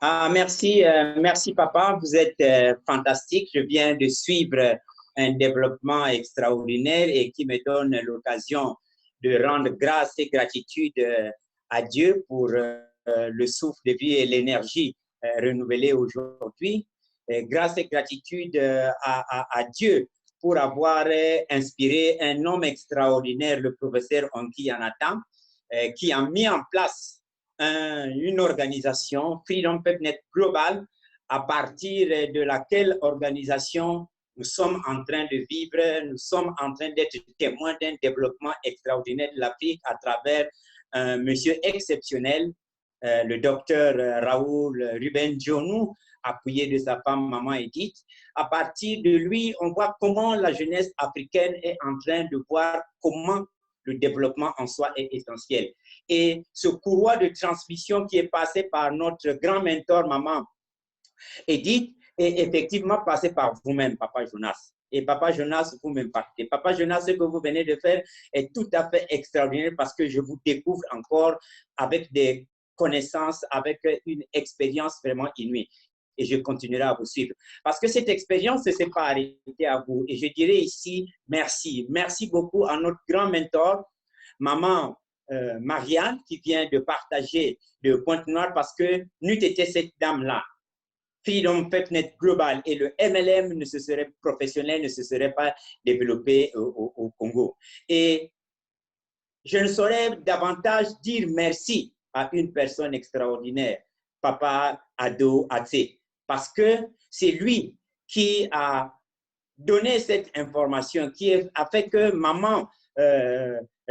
Ah, merci, merci papa, vous êtes fantastique. Je viens de suivre un développement extraordinaire et qui me donne l'occasion de rendre grâce et gratitude à Dieu pour le souffle de vie et l'énergie renouvelée aujourd'hui. Grâce et gratitude à Dieu pour avoir inspiré un homme extraordinaire, le professeur Onki Yanata, qui a mis en place une organisation, Freedom PepNet Global, à partir de laquelle organisation nous sommes en train de vivre, nous sommes en train d'être témoins d'un développement extraordinaire de l'Afrique à travers un monsieur exceptionnel, le docteur Raoul Ruben Dionou, appuyé de sa femme, maman Edith. À partir de lui, on voit comment la jeunesse africaine est en train de voir comment le développement en soi est essentiel. Et ce courroie de transmission qui est passé par notre grand mentor, maman Edith, est effectivement passé par vous-même, Papa Jonas. Et Papa Jonas, vous m'impactez. Papa Jonas, ce que vous venez de faire est tout à fait extraordinaire parce que je vous découvre encore avec des connaissances, avec une expérience vraiment inouïe. Et je continuerai à vous suivre. Parce que cette expérience ne s'est pas arrêtée à vous. Et je dirais ici, merci. Merci beaucoup à notre grand mentor, maman Marianne, qui vient de partager de Pointe-Noire parce que n'eût été cette dame-là, Freedom PepNet Global et le MLM ne se seraient professionnels, ne se seraient pas développés au Congo. Et je ne saurais davantage dire merci à une personne extraordinaire, Papa Ado Atse, parce que c'est lui qui a donné cette information, qui a fait que maman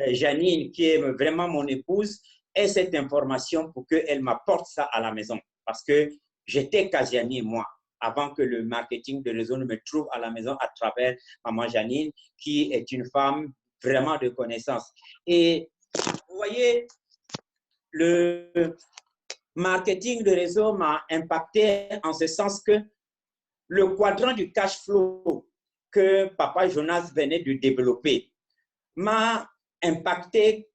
Janine, qui est vraiment mon épouse, ait cette information pour qu'elle m'apporte ça à la maison. Parce que j'étais casanier, moi, avant que le marketing de réseau ne me trouve à la maison à travers maman Janine, qui est une femme vraiment de connaissance. Et vous voyez, le marketing de réseau m'a impacté en ce sens que le quadrant du cash flow que Papa Jonas venait de développer m'a impacté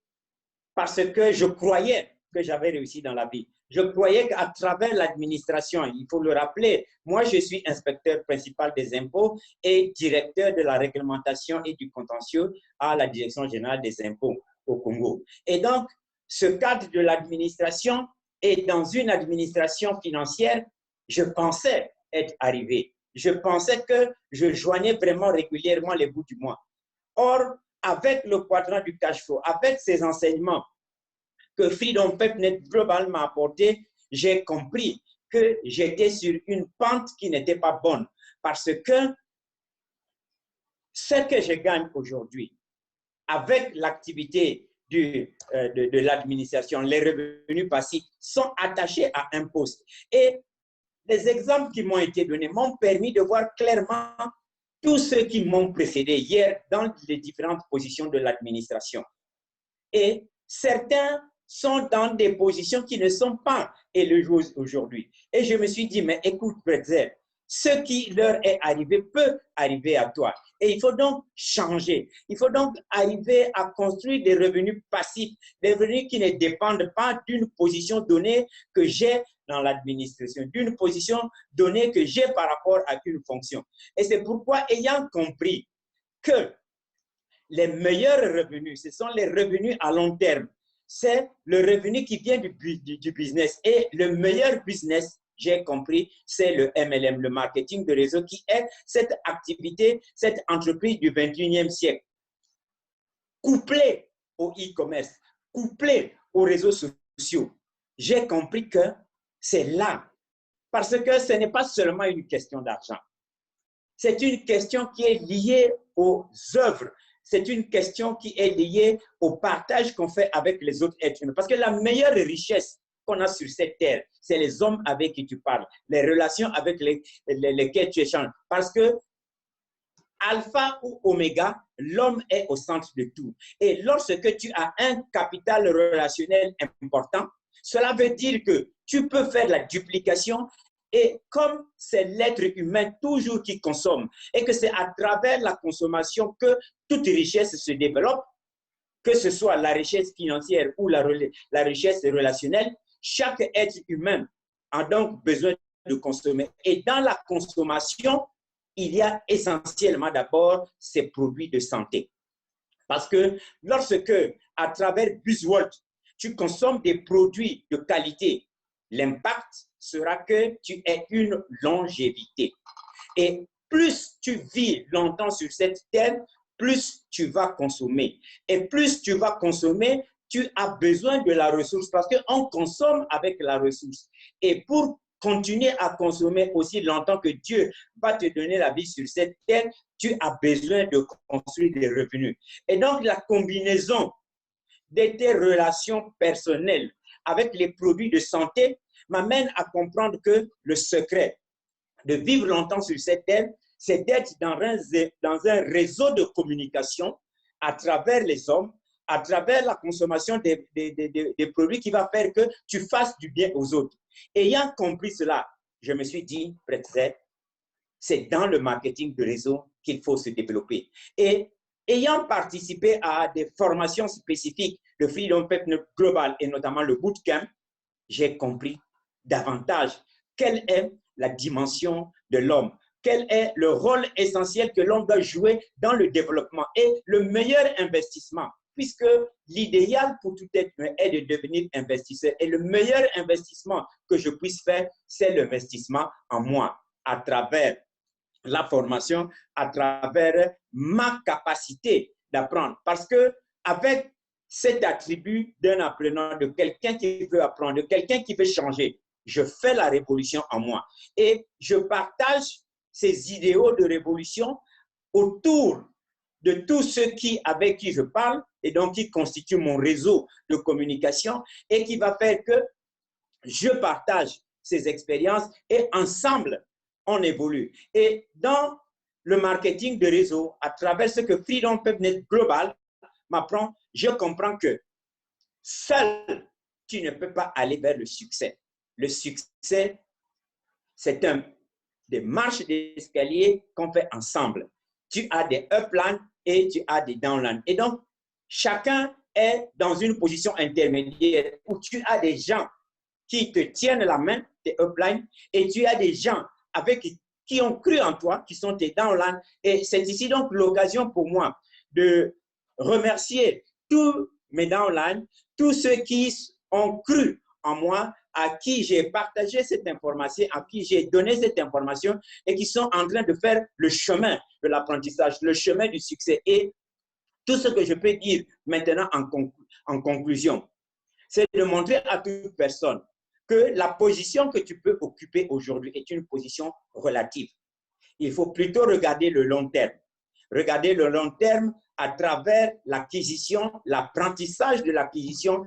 parce que je croyais que j'avais réussi dans la vie. Je croyais qu'à travers l'administration, il faut le rappeler, moi je suis inspecteur principal des impôts et directeur de la réglementation et du contentieux à la Direction générale des impôts au Congo. Et donc, ce cadre de l'administration et dans une administration financière, je pensais être arrivé. Je pensais que je joignais vraiment régulièrement les bouts du mois. Or, avec le quadrant du cash flow, avec ces enseignements que Freedom PepNet Global m'a apporté, j'ai compris que j'étais sur une pente qui n'était pas bonne. Parce que ce que je gagne aujourd'hui, avec l'activité de l'administration, les revenus passifs sont attachés à un poste. Et les exemples qui m'ont été donnés m'ont permis de voir clairement tous ceux qui m'ont précédé hier dans les différentes positions de l'administration. Et certains sont dans des positions qui ne sont pas élevées aujourd'hui. Et je me suis dit, mais écoute, Bretzel, ce qui leur est arrivé peut arriver à toi. Et il faut donc changer. Il faut donc arriver à construire des revenus passifs, des revenus qui ne dépendent pas d'une position donnée que j'ai dans l'administration, d'une position donnée que j'ai par rapport à une fonction. Et c'est pourquoi, ayant compris que les meilleurs revenus, ce sont les revenus à long terme, c'est le revenu qui vient du business. Et le meilleur business, j'ai compris, c'est le MLM, le marketing de réseau, qui est cette activité, cette entreprise du 21e siècle, couplée au e-commerce, couplée aux réseaux sociaux. J'ai compris que c'est là, parce que ce n'est pas seulement une question d'argent. C'est une question qui est liée aux œuvres. C'est une question qui est liée au partage qu'on fait avec les autres êtres humains. Parce que la meilleure richesse qu'on a sur cette terre, c'est les hommes avec qui tu parles, les relations avec lesquelles tu échanges. Parce que alpha ou oméga, l'homme est au centre de tout. Et lorsque tu as un capital relationnel important, cela veut dire que tu peux faire la duplication. Et comme c'est l'être humain toujours qui consomme et que c'est à travers la consommation que toute richesse se développe, que ce soit la richesse financière ou la richesse relationnelle, chaque être humain a donc besoin de consommer. Et dans la consommation, il y a essentiellement d'abord ces produits de santé. Parce que lorsque, à travers BuzzWorld, tu consommes des produits de qualité, l'impact sera que tu aies une longévité. Et plus tu vis longtemps sur cette terre, plus tu vas consommer. Et plus tu vas consommer, tu as besoin de la ressource parce qu'on consomme avec la ressource. Et pour continuer à consommer aussi longtemps que Dieu va te donner la vie sur cette terre, tu as besoin de construire des revenus. Et donc, la combinaison de tes relations personnelles avec les produits de santé m'amène à comprendre que le secret de vivre longtemps sur cette terre, c'est d'être dans un réseau de communication à travers les hommes, à travers la consommation des produits qui va faire que tu fasses du bien aux autres. Ayant compris cela, je me suis dit, Pretzel, c'est dans le marketing de réseau qu'il faut se développer. Et ayant participé à des formations spécifiques de Freedom Pep Global et notamment le bootcamp, j'ai compris davantage quelle est la dimension de l'homme, quel est le rôle essentiel que l'homme doit jouer dans le développement et le meilleur investissement, puisque l'idéal pour tout être humain est de devenir investisseur. Et le meilleur investissement que je puisse faire, c'est l'investissement en moi, à travers la formation, à travers ma capacité d'apprendre. Parce que avec cet attribut d'un apprenant, de quelqu'un qui veut apprendre, de quelqu'un qui veut changer, je fais la révolution en moi. Et je partage ces idéaux de révolution autour de tous ceux avec qui je parle et donc qui constituent mon réseau de communication et qui va faire que je partage ces expériences et ensemble, on évolue. Et dans le marketing de réseau, à travers ce que Freedom Pep Global m'apprend, je comprends que seul, tu ne peux pas aller vers le succès. Le succès, c'est des marches d'escalier qu'on fait ensemble. Tu as des uplines et tu as des downlines. Et donc, chacun est dans une position intermédiaire où tu as des gens qui te tiennent la main, tes uplines, et tu as des gens qui ont cru en toi, qui sont tes downlines. Et c'est ici donc l'occasion pour moi de remercier tous mes downlines, tous ceux qui ont cru en moi, à qui j'ai partagé cette information, à qui j'ai donné cette information et qui sont en train de faire le chemin de l'apprentissage, le chemin du succès. Et tout ce que je peux dire maintenant en conclusion, c'est de montrer à toute personne que la position que tu peux occuper aujourd'hui est une position relative. Il faut plutôt regarder le long terme. Regarder le long terme à travers l'acquisition, l'apprentissage de l'acquisition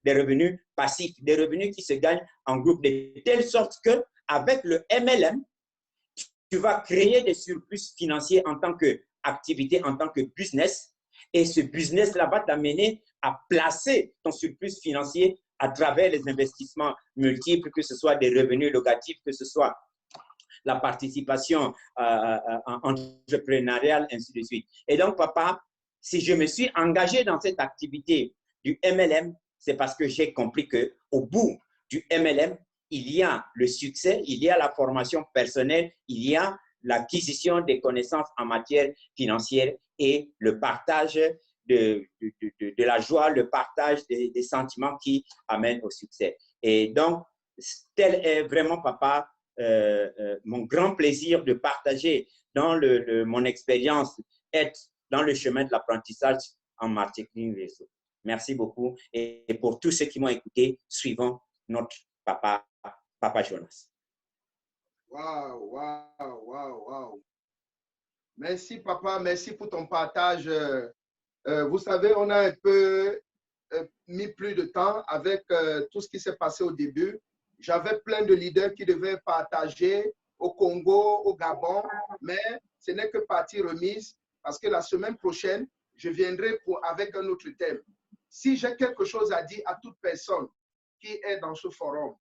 des revenus passifs, des revenus qui se gagnent en groupe, de telle sorte qu'avec le MLM, tu vas créer des surplus financiers en tant qu'activité, en tant que business, et ce business-là va t'amener à placer ton surplus financier à travers les investissements multiples, que ce soit des revenus locatifs, que ce soit la participation entrepreneuriale, ainsi de suite. Et donc, papa, si je me suis engagé dans cette activité du MLM, c'est parce que j'ai compris qu'au bout du MLM, il y a le succès, il y a la formation personnelle, il y a l'acquisition des connaissances en matière financière et le partage de la joie, le partage des sentiments qui amènent au succès. Et donc, tel est vraiment, papa, mon grand plaisir de partager dans mon expérience, être dans le chemin de l'apprentissage en marketing réseau. Merci beaucoup. Et pour tous ceux qui m'ont écouté, suivons notre papa Jonas. Waouh, waouh, waouh, waouh. Merci, papa. Merci pour ton partage. Vous savez, on a un peu mis plus de temps avec tout ce qui s'est passé au début. J'avais plein de leaders qui devaient partager au Congo, au Gabon, mais ce n'est que partie remise parce que la semaine prochaine, je viendrai avec un autre thème. Si j'ai quelque chose à dire à toute personne qui est dans ce forum,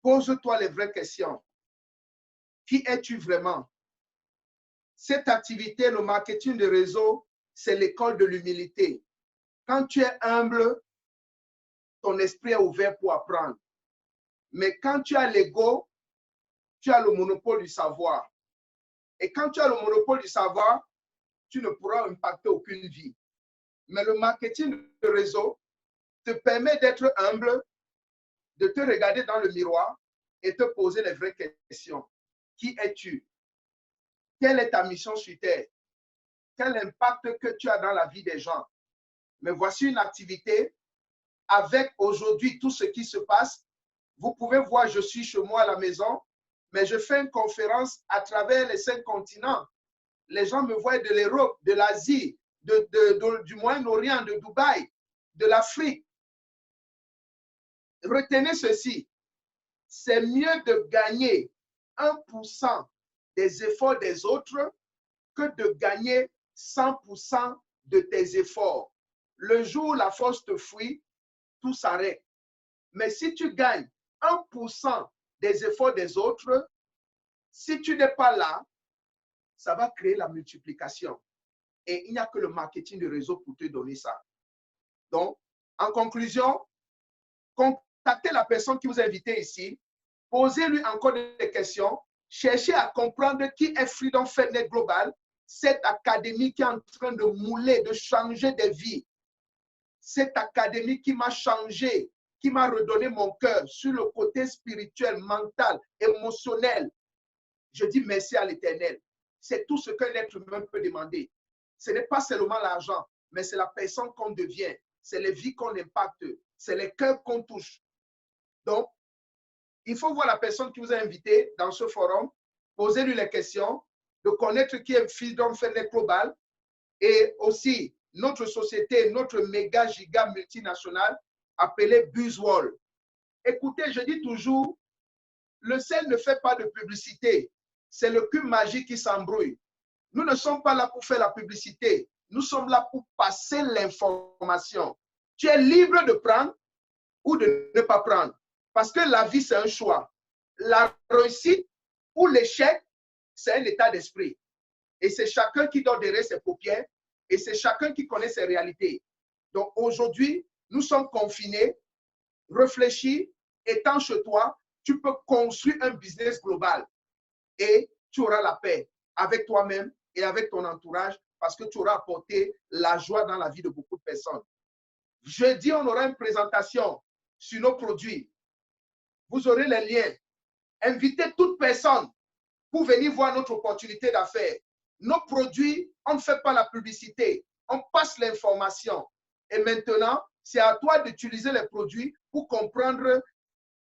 pose-toi les vraies questions. Qui es-tu vraiment? Cette activité, le marketing de réseau, c'est l'école de l'humilité. Quand tu es humble, ton esprit est ouvert pour apprendre. Mais quand tu as l'ego, tu as le monopole du savoir. Et quand tu as le monopole du savoir, tu ne pourras impacter aucune vie. Mais le marketing de réseau te permet d'être humble, de te regarder dans le miroir et te poser les vraies questions. Qui es-tu? Quelle est ta mission sur Terre? Quel impact que tu as dans la vie des gens? Mais voici une activité avec aujourd'hui tout ce qui se passe. Vous pouvez voir, je suis chez moi à la maison, mais je fais une conférence à travers les 5 continents. Les gens me voient de l'Europe, de l'Asie, du Moyen-Orient, de Dubaï, de l'Afrique. Retenez ceci, c'est mieux de gagner 1% des efforts des autres que de gagner 100% de tes efforts. Le jour où la force te fuit, tout s'arrête. Mais si tu gagnes 1% des efforts des autres, si tu n'es pas là, ça va créer la multiplication. Et il n'y a que le marketing de réseau pour te donner ça. Donc, en conclusion, contactez la personne qui vous a invité ici, posez-lui encore des questions, cherchez à comprendre qui est Freedom FedNet Global, cette académie qui est en train de mouler, de changer des vies. Cette académie qui m'a changé, qui m'a redonné mon cœur sur le côté spirituel, mental, émotionnel. Je dis merci à l'Éternel. C'est tout ce qu'un être humain peut demander. Ce n'est pas seulement l'argent, mais c'est la personne qu'on devient. C'est les vies qu'on impacte. C'est les cœurs qu'on touche. Donc, il faut voir la personne qui vous a invité dans ce forum, poser-lui les questions, de connaître qui est Freedom FedNet Global et aussi notre société, notre méga giga multinationale appelée BuzzWall. Écoutez, je dis toujours, le ciel ne fait pas de publicité. C'est le cube magique qui s'embrouille. Nous ne sommes pas là pour faire la publicité. Nous sommes là pour passer l'information. Tu es libre de prendre ou de ne pas prendre. Parce que la vie, c'est un choix. La réussite ou l'échec, c'est un état d'esprit. Et c'est chacun qui doit derrière ses paupières et c'est chacun qui connaît ses réalités. Donc aujourd'hui, nous sommes confinés, réfléchis, étant chez toi, tu peux construire un business global et tu auras la paix avec toi-même et avec ton entourage parce que tu auras apporté la joie dans la vie de beaucoup de personnes. Jeudi, on aura une présentation sur nos produits. Vous aurez les liens. Invitez toute personne pour venir voir notre opportunité d'affaires. Nos produits, on ne fait pas la publicité, on passe l'information. Et maintenant, c'est à toi d'utiliser les produits pour comprendre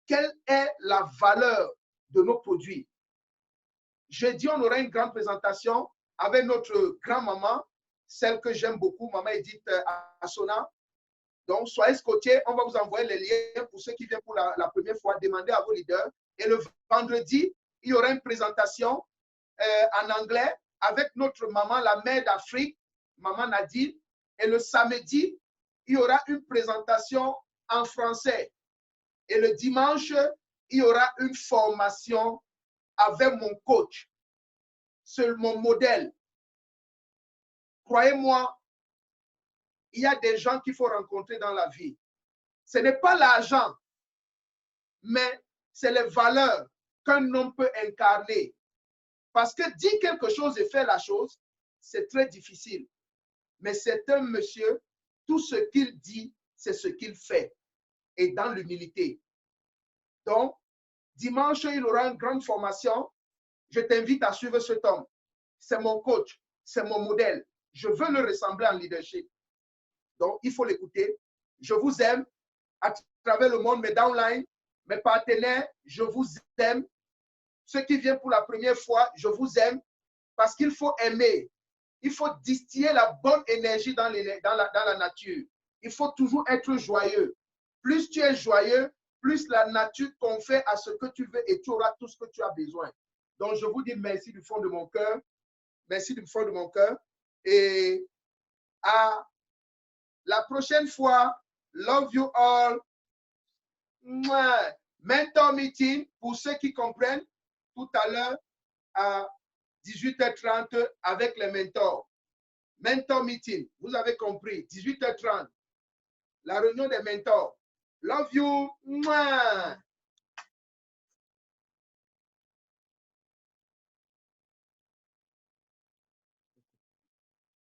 quelle est la valeur de nos produits. Jeudi, on aura une grande présentation avec notre grand-maman, celle que j'aime beaucoup, Maman Edith Assona. Donc, soyez scotchés, on va vous envoyer les liens pour ceux qui viennent pour la première fois, demandez à vos leaders. Et le vendredi, il y aura une présentation en anglais avec notre maman, la mère d'Afrique, Maman Nadine. Et le samedi, il y aura une présentation en français. Et le dimanche, il y aura une formation avec mon coach. C'est mon modèle. Croyez-moi, il y a des gens qu'il faut rencontrer dans la vie. Ce n'est pas l'argent, mais c'est les valeurs qu'un homme peut incarner. Parce que dire quelque chose et faire la chose, c'est très difficile. Mais c'est un monsieur, tout ce qu'il dit, c'est ce qu'il fait. Et dans l'humilité. Donc, dimanche, il aura une grande formation. Je t'invite à suivre cet homme. C'est mon coach, c'est mon modèle. Je veux le ressembler en leadership. Donc, il faut l'écouter. Je vous aime à travers le monde, mes downlines, mes partenaires, je vous aime. Ceux qui viennent pour la première fois, je vous aime parce qu'il faut aimer. Il faut distiller la bonne énergie dans la nature. Il faut toujours être joyeux. Plus tu es joyeux, plus la nature confère à ce que tu veux et tu auras tout ce que tu as besoin. Donc, je vous dis merci du fond de mon cœur. Merci du fond de mon cœur. Et à la prochaine fois, love you all. Mentor meeting, pour ceux qui comprennent, tout à l'heure à 18h30 avec les mentors. Mentor meeting, vous avez compris, 18h30. La réunion des mentors. Love you.